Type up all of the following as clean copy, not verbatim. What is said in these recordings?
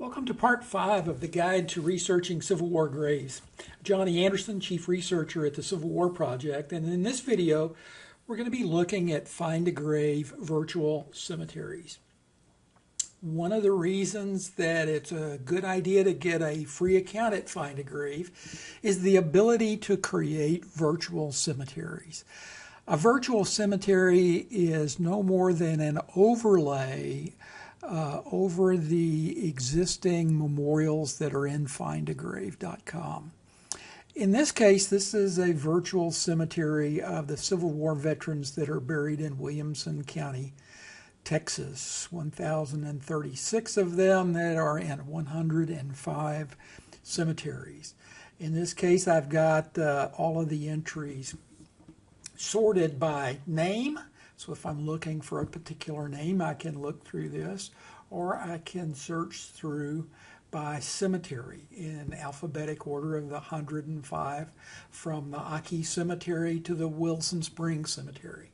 Welcome to part 5 of the Guide to Researching Civil War Graves. Johnny Anderson, Chief Researcher at the Civil War Project, and in this video we're going to be looking at Find a Grave virtual cemeteries. One of the reasons that it's a good idea to get a free account at Find a Grave is the ability to create virtual cemeteries. A virtual cemetery is no more than an overlay over the existing memorials that are in findagrave.com. In this case, this is a virtual cemetery of the Civil War veterans that are buried in Williamson County, Texas. 1,036 of them that are in 105 cemeteries. In this case, I've got all of the entries sorted by name. So if I'm looking for a particular name, I can look through this, or I can search through by cemetery in alphabetic order of the 105, from the Aki Cemetery to the Wilson Springs Cemetery.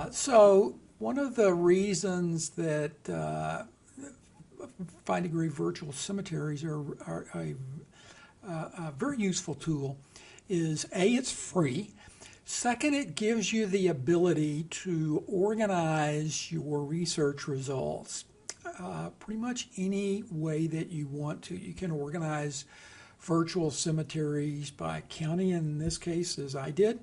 So one of the reasons that Find a Grave virtual cemeteries are a very useful tool is A, it's free. Second, it gives you the ability to organize your research results pretty much any way that you want to. You can organize virtual cemeteries by county, in this case, as I did,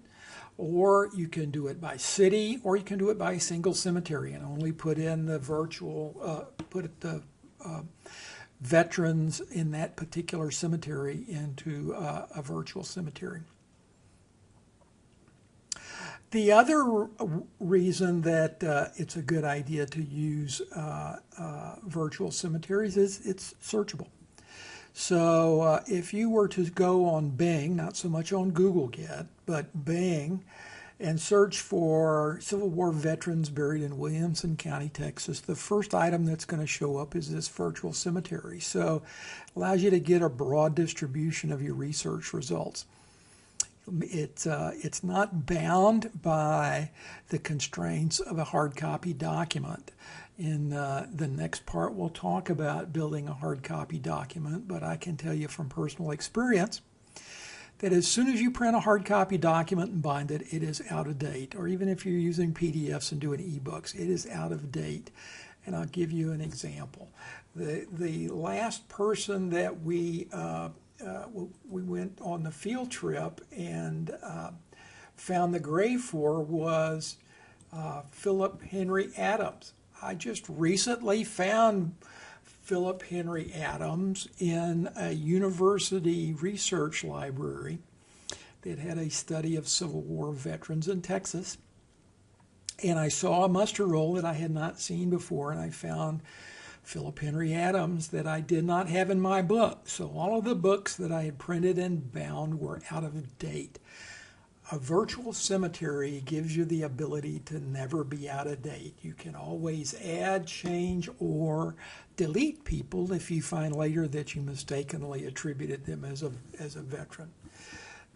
or you can do it by city, or you can do it by a single cemetery and only put in the virtual, put the veterans in that particular cemetery into a virtual cemetery. The other reason that it's a good idea to use virtual cemeteries is it's searchable. So if you were to go on Bing, not so much on Google yet, but Bing, and search for Civil War veterans buried in Williamson County, Texas, the first item that's going to show up is this virtual cemetery. So it allows you to get a broad distribution of your research results. It's not bound by the constraints of a hard copy document. In the next part, we'll talk about building a hard copy document, but I can tell you from personal experience that as soon as you print a hard copy document and bind it, it is out of date. Or even if you're using PDFs and doing ebooks, it is out of date. And I'll give you an example. The last person that we went on the field trip and found the grave for was Philip Henry Adams. I just recently found Philip Henry Adams in a university research library that had a study of Civil War veterans in Texas. And I saw a muster roll that I had not seen before, and I found Philip Henry Adams that I did not have in my book. So all of the books that I had printed and bound were out of date. A virtual cemetery gives you the ability to never be out of date. You can always add, change, or delete people if you find later that you mistakenly attributed them as a veteran.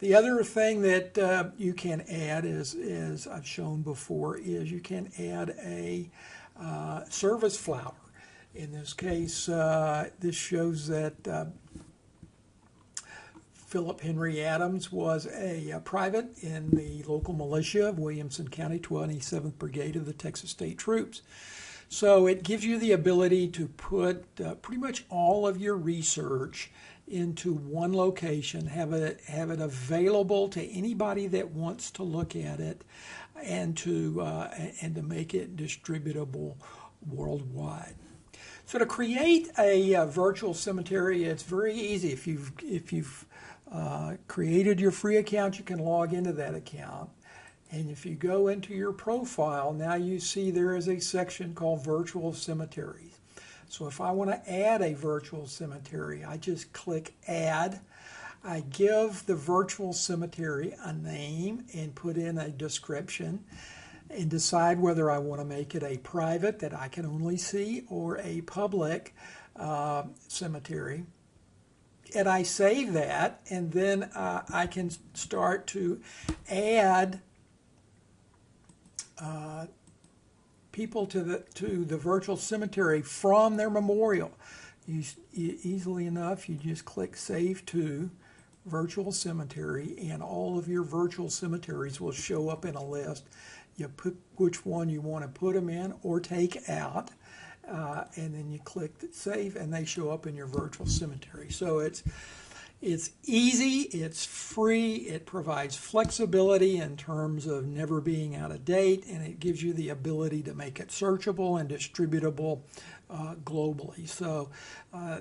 The other thing that you can add, as I've shown before, is you can add a service flower. In this case, this shows that Philip Henry Adams was a private in the local militia of Williamson County, 27th Brigade of the Texas State Troops. So it gives you the ability to put pretty much all of your research into one location, have it available to anybody that wants to look at it, and to make it distributable worldwide. So to create a virtual cemetery, it's very easy. If you've created your free account, you can log into that account. And if you go into your profile, now you see there is a section called Virtual Cemeteries. So if I want to add a virtual cemetery, I just click Add. I give the virtual cemetery a name and put in a description, and decide whether I want to make it a private that I can only see or a public cemetery. And I save that, and then I can start to add people to the virtual cemetery from their memorial. easily enough, you just click Save to Virtual Cemetery, and all of your virtual cemeteries will show up in a list. You pick which one you want to put them in or take out, and then you click Save, and they show up in your virtual cemetery. So it's easy, it's free, it provides flexibility in terms of never being out of date, and it gives you the ability to make it searchable and distributable globally. So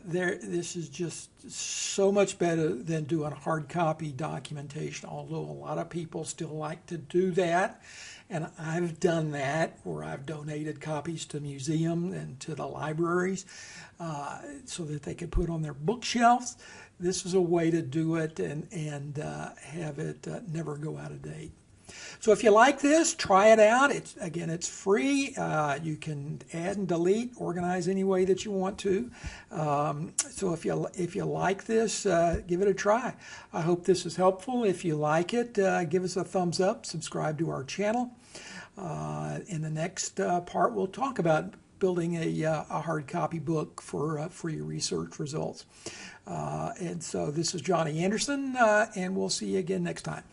this is just so much better than doing hard copy documentation, although a lot of people still like to do that. And I've done that, where I've donated copies to museums and to the libraries so that they could put on their bookshelves. This is a way to do it and have it never go out of date. So if you like this, try it out. It's free. You can add and delete, organize any way that you want to. So if you like this, give it a try. I hope this is helpful. If you like it, give us a thumbs up. Subscribe to our channel. In the next part, we'll talk about building a hard copy book for your research results. And so this is Johnny Anderson, and we'll see you again next time.